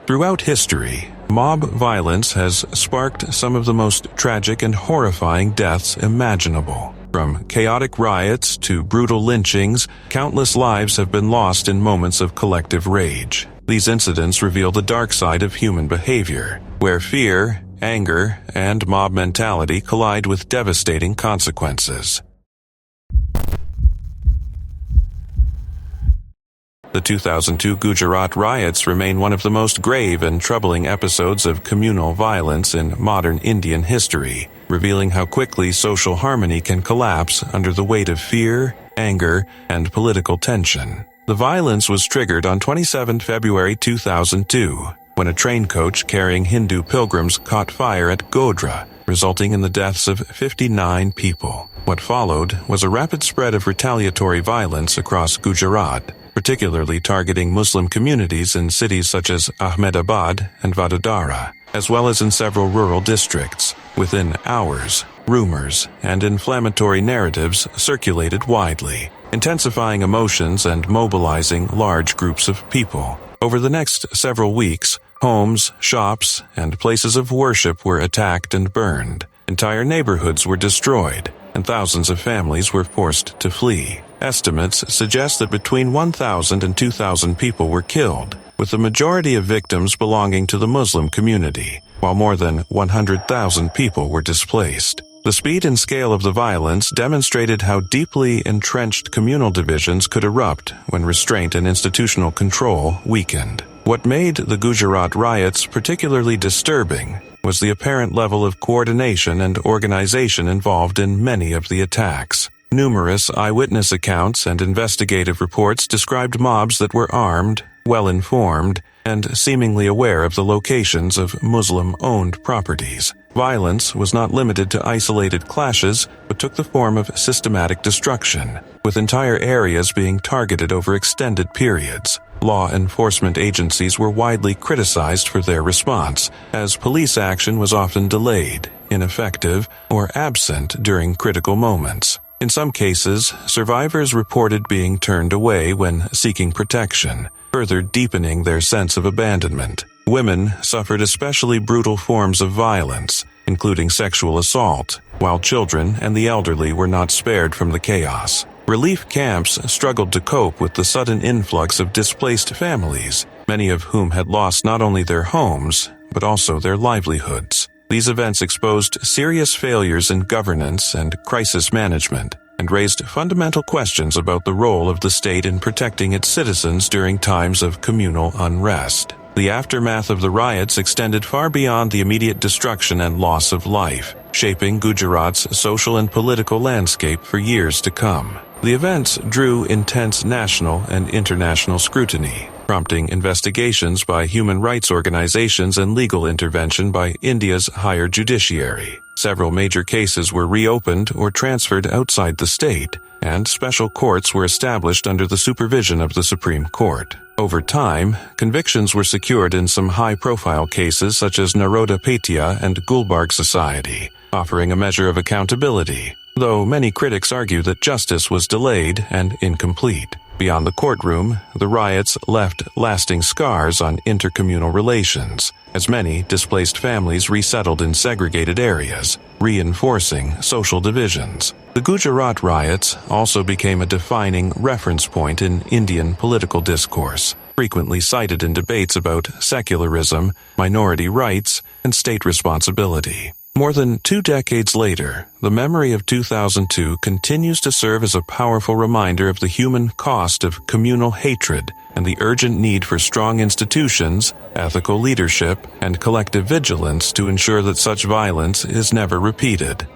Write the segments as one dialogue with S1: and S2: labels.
S1: Throughout history, mob violence has sparked some of the most tragic and horrifying deaths imaginable. From chaotic riots to brutal lynchings, countless lives have been lost in moments of collective rage. These incidents reveal the dark side of human behavior, where fear, anger, and mob mentality collide with devastating consequences. The 2002 Gujarat riots remain one of the most grave and troubling episodes of communal violence in modern Indian history, revealing how quickly social harmony can collapse under the weight of fear, anger, and political tension. The violence was triggered on 27 February 2002, when a train coach carrying Hindu pilgrims caught fire at Godhra, resulting in the deaths of 59 people. What followed was a rapid spread of retaliatory violence across Gujarat, particularly targeting Muslim communities in cities such as Ahmedabad and Vadodara, as well as in several rural districts. Within hours, rumors and inflammatory narratives circulated widely, intensifying emotions and mobilizing large groups of people. Over the next several weeks, homes, shops, and places of worship were attacked and burned. Entire neighborhoods were destroyed, and thousands of families were forced to flee. Estimates suggest that between 1,000 and 2,000 people were killed, with the majority of victims belonging to the Muslim community, while more than 100,000 people were displaced. The speed and scale of the violence demonstrated how deeply entrenched communal divisions could erupt when restraint and institutional control weakened. What made the Gujarat riots particularly disturbing was the apparent level of coordination and organization involved in many of the attacks. Numerous eyewitness accounts and investigative reports described mobs that were armed, well-informed, and seemingly aware of the locations of Muslim-owned properties. Violence was not limited to isolated clashes, but took the form of systematic destruction, with entire areas being targeted over extended periods. Law enforcement agencies were widely criticized for their response, as police action was often delayed, ineffective, or absent during critical moments. In some cases, survivors reported being turned away when seeking protection, further deepening their sense of abandonment. Women suffered especially brutal forms of violence, including sexual assault, while children and the elderly were not spared from the chaos. Relief camps struggled to cope with the sudden influx of displaced families, many of whom had lost not only their homes, but also their livelihoods. These events exposed serious failures in governance and crisis management, and raised fundamental questions about the role of the state in protecting its citizens during times of communal unrest. The aftermath of the riots extended far beyond the immediate destruction and loss of life, shaping Gujarat's social and political landscape for years to come. The events drew intense national and international scrutiny, prompting investigations by human rights organizations and legal intervention by India's higher judiciary. Several major cases were reopened or transferred outside the state, and special courts were established under the supervision of the Supreme Court. Over time, convictions were secured in some high-profile cases such as Naroda Patia and Gulbarg Society, offering a measure of accountability, though many critics argue that justice was delayed and incomplete. Beyond the courtroom, the riots left lasting scars on intercommunal relations, as many displaced families resettled in segregated areas, reinforcing social divisions. The Gujarat riots also became a defining reference point in Indian political discourse, frequently cited in debates about secularism, minority rights, and state responsibility. More than 2 decades later, the memory of 2002 continues to serve as a powerful reminder of the human cost of communal hatred and the urgent need for strong institutions, ethical leadership, and collective vigilance to ensure that such violence is never repeated.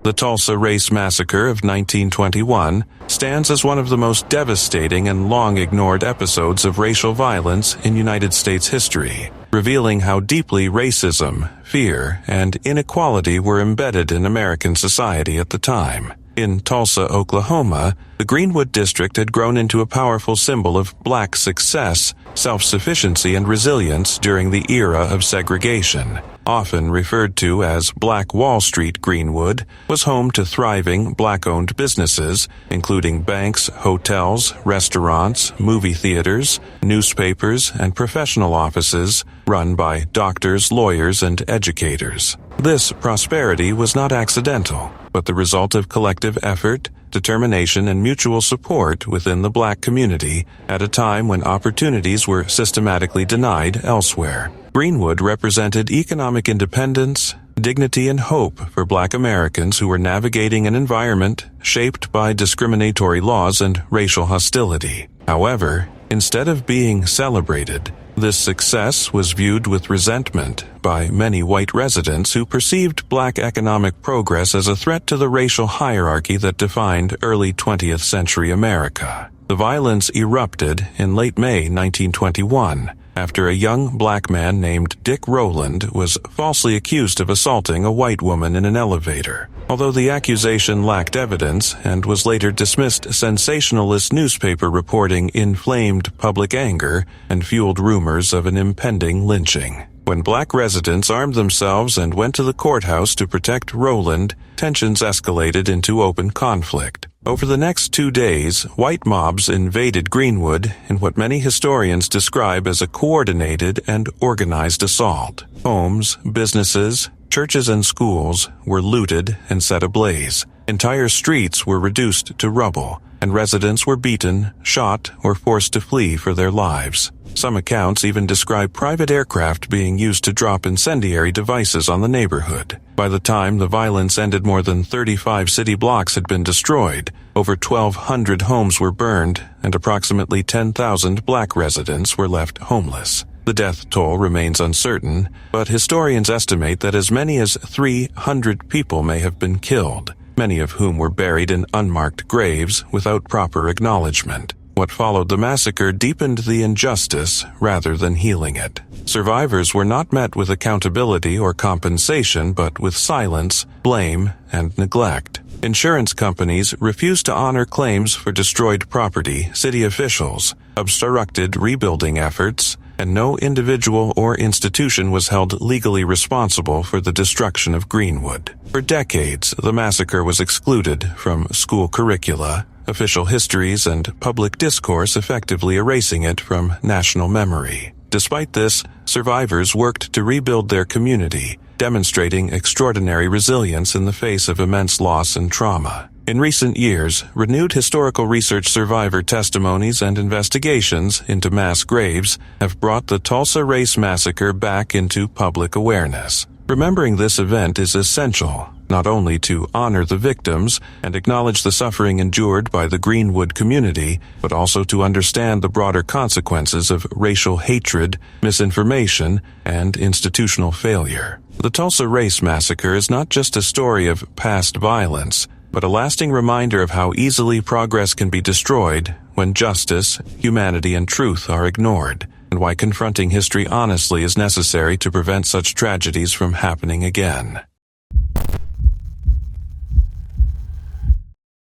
S1: The Tulsa Race Massacre of 1921 stands as one of the most devastating and long-ignored episodes of racial violence in United States history, revealing how deeply racism, fear, and inequality were embedded in American society at the time. In Tulsa, Oklahoma, the Greenwood District had grown into a powerful symbol of Black success, self-sufficiency, and resilience during the era of segregation. often referred to as Black Wall Street Greenwood, was home to thriving black-owned businesses, including banks, hotels, restaurants, movie theaters, newspapers, and professional offices run by doctors, lawyers, and educators. This prosperity was not accidental, but the result of collective effort, determination, and mutual support within the black community at a time when opportunities were systematically denied elsewhere. Greenwood represented economic independence, dignity, and hope for black Americans who were navigating an environment shaped by discriminatory laws and racial hostility. However, instead of being celebrated, this success was viewed with resentment by many white residents who perceived black economic progress as a threat to the racial hierarchy that defined early 20th century America. The violence erupted in late May 1921 after a young black man named Dick Rowland was falsely accused of assaulting a white woman in an elevator. Although the accusation lacked evidence and was later dismissed, sensationalist newspaper reporting inflamed public anger and fueled rumors of an impending lynching. When black residents armed themselves and went to the courthouse to protect Rowland, tensions escalated into open conflict. Over the next 2 days, white mobs invaded Greenwood in what many historians describe as a coordinated and organized assault. Homes, businesses, churches, and schools were looted and set ablaze. Entire streets were reduced to rubble, and residents were beaten, shot, or forced to flee for their lives. Some accounts even describe private aircraft being used to drop incendiary devices on the neighborhood. By the time the violence ended, more than 35 city blocks had been destroyed, over 1,200 homes were burned, and approximately 10,000 black residents were left homeless. The death toll remains uncertain, but historians estimate that as many as 300 people may have been killed, many of whom were buried in unmarked graves without proper acknowledgement. What followed the massacre deepened the injustice rather than healing it. Survivors were not met with accountability or compensation, but with silence, blame, and neglect. Insurance companies refused to honor claims for destroyed property, city officials obstructed rebuilding efforts, and no individual or institution was held legally responsible for the destruction of Greenwood. For decades, the massacre was excluded from school curricula, official histories, and public discourse, effectively erasing it from national memory. Despite this, survivors worked to rebuild their community, demonstrating extraordinary resilience in the face of immense loss and trauma. In recent years, renewed historical research, survivor testimonies, and investigations into mass graves have brought the Tulsa Race Massacre back into public awareness. Remembering this event is essential, not only to honor the victims and acknowledge the suffering endured by the Greenwood community, but also to understand the broader consequences of racial hatred, misinformation, and institutional failure. The Tulsa Race Massacre is not just a story of past violence, but a lasting reminder of how easily progress can be destroyed when justice, humanity, and truth are ignored, and why confronting history honestly is necessary to prevent such tragedies from happening again.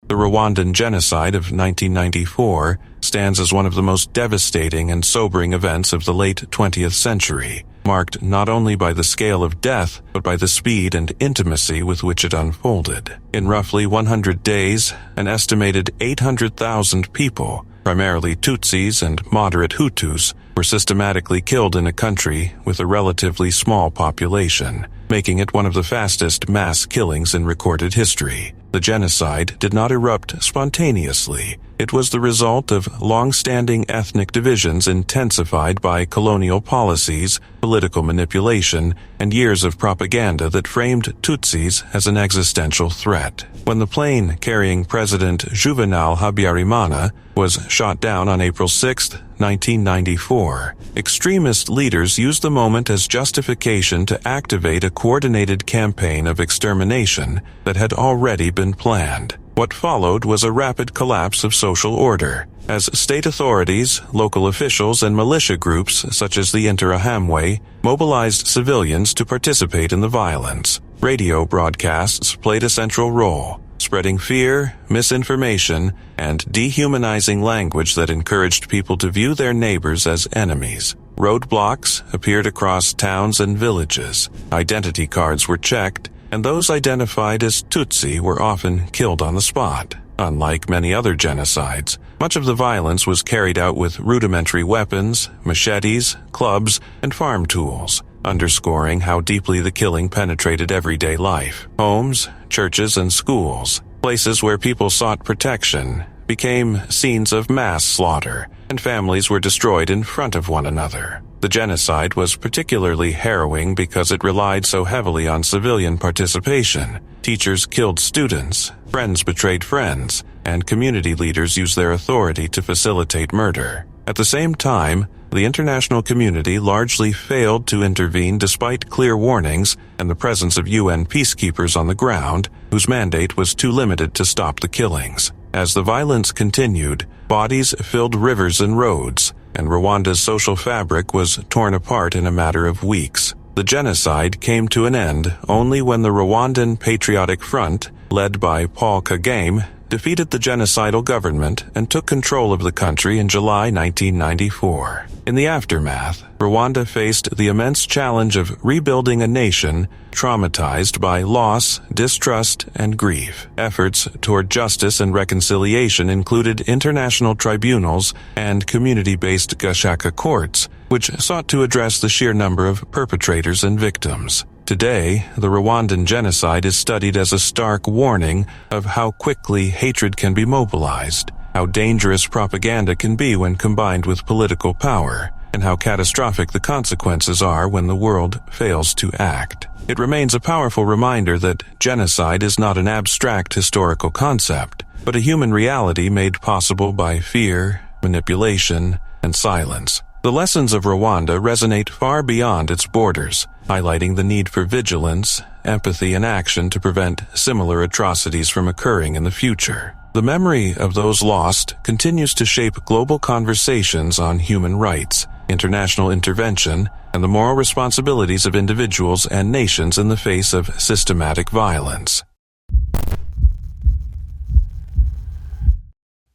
S1: The Rwandan genocide of 1994 stands as one of the most devastating and sobering events of the late 20th century, marked not only by the scale of death, but by the speed and intimacy with which it unfolded. In roughly 100 days, an estimated 800,000 people, primarily Tutsis and moderate Hutus, were systematically killed in a country with a relatively small population, making it one of the fastest mass killings in recorded history. The genocide did not erupt spontaneously. It was the result of long-standing ethnic divisions intensified by colonial policies, political manipulation, and years of propaganda that framed Tutsis as an existential threat. When the plane carrying President Juvenal Habyarimana was shot down on April 6, 1994, extremist leaders used the moment as justification to activate a coordinated campaign of extermination that had already been planned. What followed was a rapid collapse of social order, as state authorities, local officials, and militia groups such as the Interahamwe mobilized civilians to participate in the violence. Radio broadcasts played a central role, spreading fear, misinformation, and dehumanizing language that encouraged people to view their neighbors as enemies. Roadblocks appeared across towns and villages. Identity cards were checked, and those identified as Tutsi were often killed on the spot. Unlike many other genocides, much of the violence was carried out with rudimentary weapons, machetes, clubs, and farm tools, underscoring how deeply the killing penetrated everyday life. Homes, churches, and schools, places where people sought protection, became scenes of mass slaughter, and families were destroyed in front of one another. The genocide was particularly harrowing because it relied so heavily on civilian participation. Teachers killed students, friends betrayed friends, and community leaders used their authority to facilitate murder. At the same time, the international community largely failed to intervene despite clear warnings and the presence of UN peacekeepers on the ground, whose mandate was too limited to stop the killings. As the violence continued, bodies filled rivers and roads, and Rwanda's social fabric was torn apart in a matter of weeks. The genocide came to an end only when the Rwandan Patriotic Front, led by Paul Kagame, defeated the genocidal government and took control of the country in July 1994. In the aftermath, Rwanda faced the immense challenge of rebuilding a nation traumatized by loss, distrust, and grief. Efforts toward justice and reconciliation included international tribunals and community-based Gashaka courts, which sought to address the sheer number of perpetrators and victims. Today, the Rwandan genocide is studied as a stark warning of how quickly hatred can be mobilized, how dangerous propaganda can be when combined with political power, and how catastrophic the consequences are when the world fails to act. It remains a powerful reminder that genocide is not an abstract historical concept, but a human reality made possible by fear, manipulation, and silence. The lessons of Rwanda resonate far beyond its borders, highlighting the need for vigilance, empathy, and action to prevent similar atrocities from occurring in the future. The memory of those lost continues to shape global conversations on human rights, international intervention, and the moral responsibilities of individuals and nations in the face of systematic violence.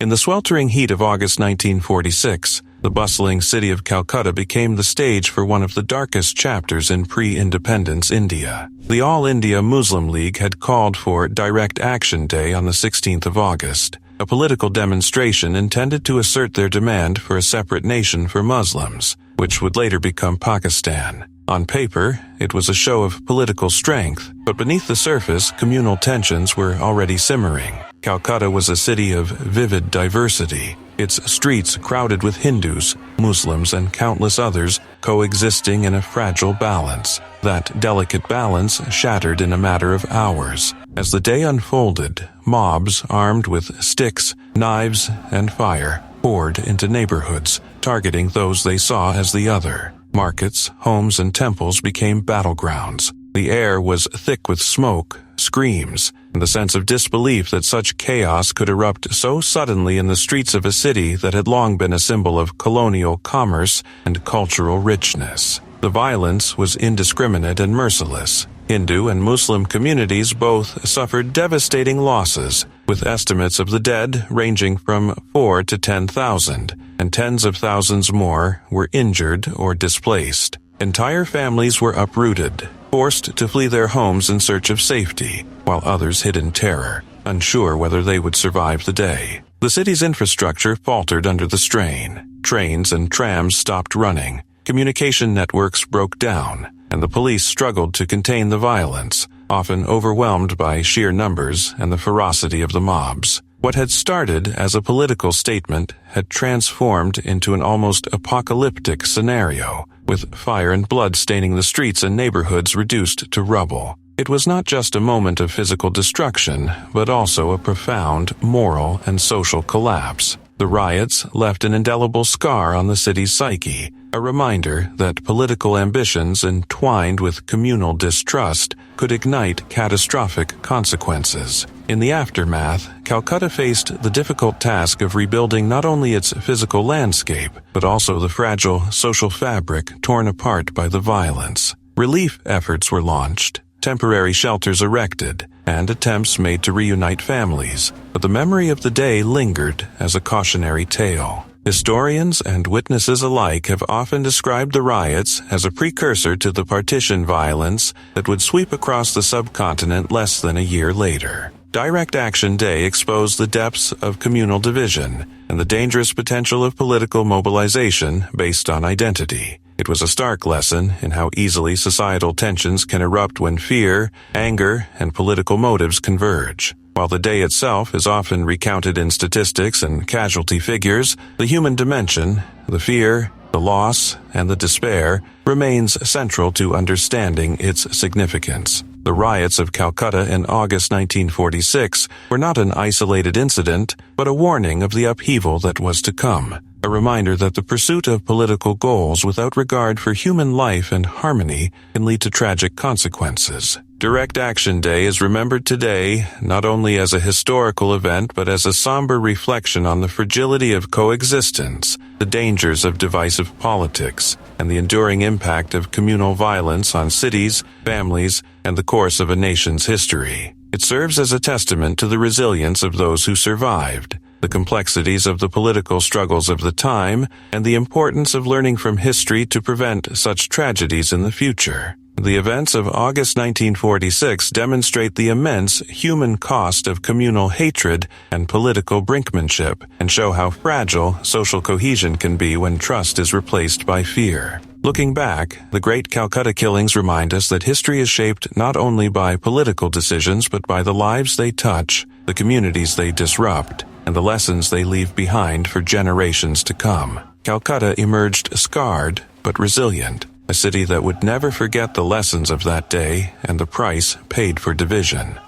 S1: In the sweltering heat of August 1946, the bustling city of Calcutta became the stage for one of the darkest chapters in pre-independence India. The All India Muslim League had called for Direct Action Day on the 16th of August, a political demonstration intended to assert their demand for a separate nation for Muslims, which would later become Pakistan. On paper, it was a show of political strength, but beneath the surface, communal tensions were already simmering. Calcutta was a city of vivid diversity, its streets crowded with Hindus, Muslims, and countless others coexisting in a fragile balance. That delicate balance shattered in a matter of hours. As the day unfolded, mobs armed with sticks, knives, and fire poured into neighborhoods, targeting those they saw as the other. Markets, homes, and temples became battlegrounds. The air was thick with smoke, screams, and the sense of disbelief that such chaos could erupt so suddenly in the streets of a city that had long been a symbol of colonial commerce and cultural richness. The violence was indiscriminate and merciless. Hindu and Muslim communities both suffered devastating losses, with estimates of the dead ranging from 4,000 to 10,000, and tens of thousands more were injured or displaced. Entire families were uprooted, forced to flee their homes in search of safety, while others hid in terror, unsure whether they would survive the day. The city's infrastructure faltered under the strain. Trains and trams stopped running, communication networks broke down, and the police struggled to contain the violence, often overwhelmed by sheer numbers and the ferocity of the mobs. What had started as a political statement had transformed into an almost apocalyptic scenario, with fire and blood staining the streets and neighborhoods reduced to rubble. It was not just a moment of physical destruction, but also a profound moral and social collapse. The riots left an indelible scar on the city's psyche, a reminder that political ambitions entwined with communal distrust could ignite catastrophic consequences. In the aftermath, Calcutta faced the difficult task of rebuilding not only its physical landscape, but also the fragile social fabric torn apart by the violence. Relief efforts were launched, temporary shelters erected, and attempts made to reunite families, but the memory of the day lingered as a cautionary tale. Historians and witnesses alike have often described the riots as a precursor to the partition violence that would sweep across the subcontinent less than a year later. Direct Action Day exposed the depths of communal division and the dangerous potential of political mobilization based on identity. It was a stark lesson in how easily societal tensions can erupt when fear, anger, and political motives converge. While the day itself is often recounted in statistics and casualty figures, the human dimension, the fear, the loss, and the despair, remains central to understanding its significance. The riots of Calcutta in August 1946 were not an isolated incident, but a warning of the upheaval that was to come. A reminder that the pursuit of political goals without regard for human life and harmony can lead to tragic consequences. Direct Action Day is remembered today not only as a historical event but as a somber reflection on the fragility of coexistence, the dangers of divisive politics, and the enduring impact of communal violence on cities, families, and the course of a nation's history. It serves as a testament to the resilience of those who survived, the complexities of the political struggles of the time, and the importance of learning from history to prevent such tragedies in the future. The events of August 1946 demonstrate the immense human cost of communal hatred and political brinkmanship, and show how fragile social cohesion can be when trust is replaced by fear. Looking back, the Great Calcutta Killings remind us that history is shaped not only by political decisions but by the lives they touch, the communities they disrupt, and the lessons they leave behind for generations to come. Calcutta emerged scarred but resilient, a city that would never forget the lessons of that day and the price paid for division.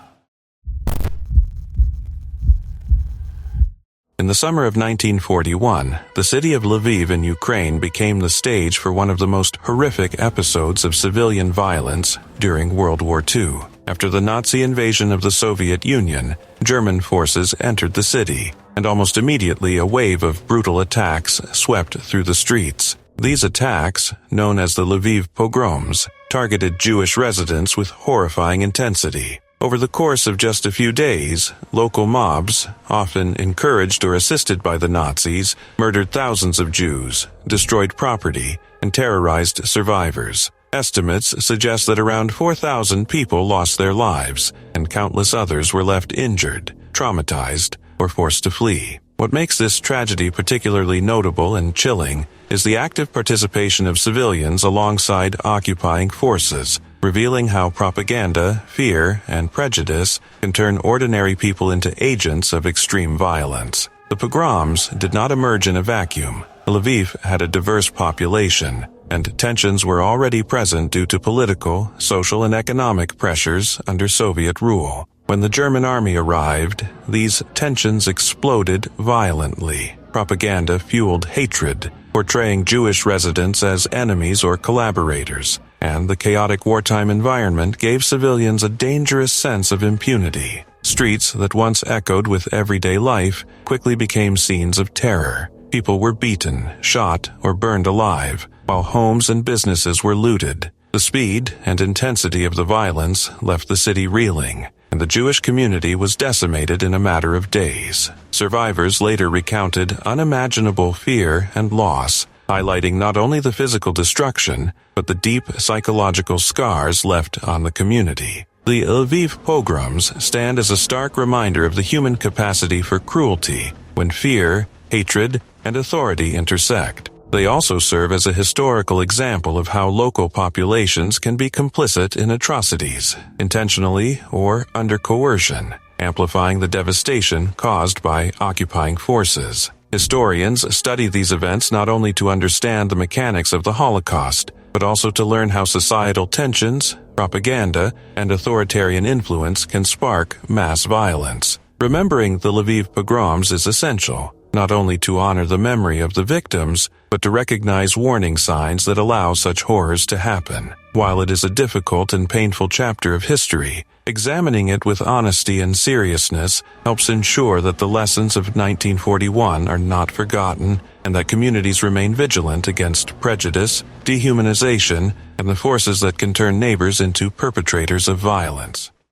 S1: In the summer of 1941, the city of Lviv in Ukraine became the stage for one of the most horrific episodes of civilian violence during World War II. After the Nazi invasion of the Soviet Union, German forces entered the city, and almost immediately a wave of brutal attacks swept through the streets. These attacks, known as the Lviv pogroms, targeted Jewish residents with horrifying intensity. Over the course of just a few days, local mobs, often encouraged or assisted by the Nazis, murdered thousands of Jews, destroyed property, and terrorized survivors. Estimates suggest that around 4,000 people lost their lives, and countless others were left injured, traumatized, or forced to flee. What makes this tragedy particularly notable and chilling is the active participation of civilians alongside occupying forces, revealing how propaganda, fear, and prejudice can turn ordinary people into agents of extreme violence. The pogroms did not emerge in a vacuum. Lviv had a diverse population, and tensions were already present due to political, social, and economic pressures under Soviet rule. When the German army arrived, these tensions exploded violently. Propaganda fueled hatred, portraying Jewish residents as enemies or collaborators, and the chaotic wartime environment gave civilians a dangerous sense of impunity. Streets that once echoed with everyday life quickly became scenes of terror. People were beaten, shot, or burned alive, while homes and businesses were looted. The speed and intensity of the violence left the city reeling, and the Jewish community was decimated in a matter of days. Survivors later recounted unimaginable fear and loss, highlighting not only the physical destruction, but the deep psychological scars left on the community. The Lviv pogroms stand as a stark reminder of the human capacity for cruelty when fear, hatred, and authority intersect. They also serve as a historical example of how local populations can be complicit in atrocities, intentionally or under coercion, amplifying the devastation caused by occupying forces. Historians study these events not only to understand the mechanics of the Holocaust, but also to learn how societal tensions, propaganda, and authoritarian influence can spark mass violence. Remembering the Lviv pogroms is essential, not only to honor the memory of the victims, but to recognize warning signs that allow such horrors to happen. While it is a difficult and painful chapter of history, examining it with honesty and seriousness helps ensure that the lessons of 1941 are not forgotten and that communities remain vigilant against prejudice, dehumanization, and the forces that can turn neighbors into perpetrators of violence.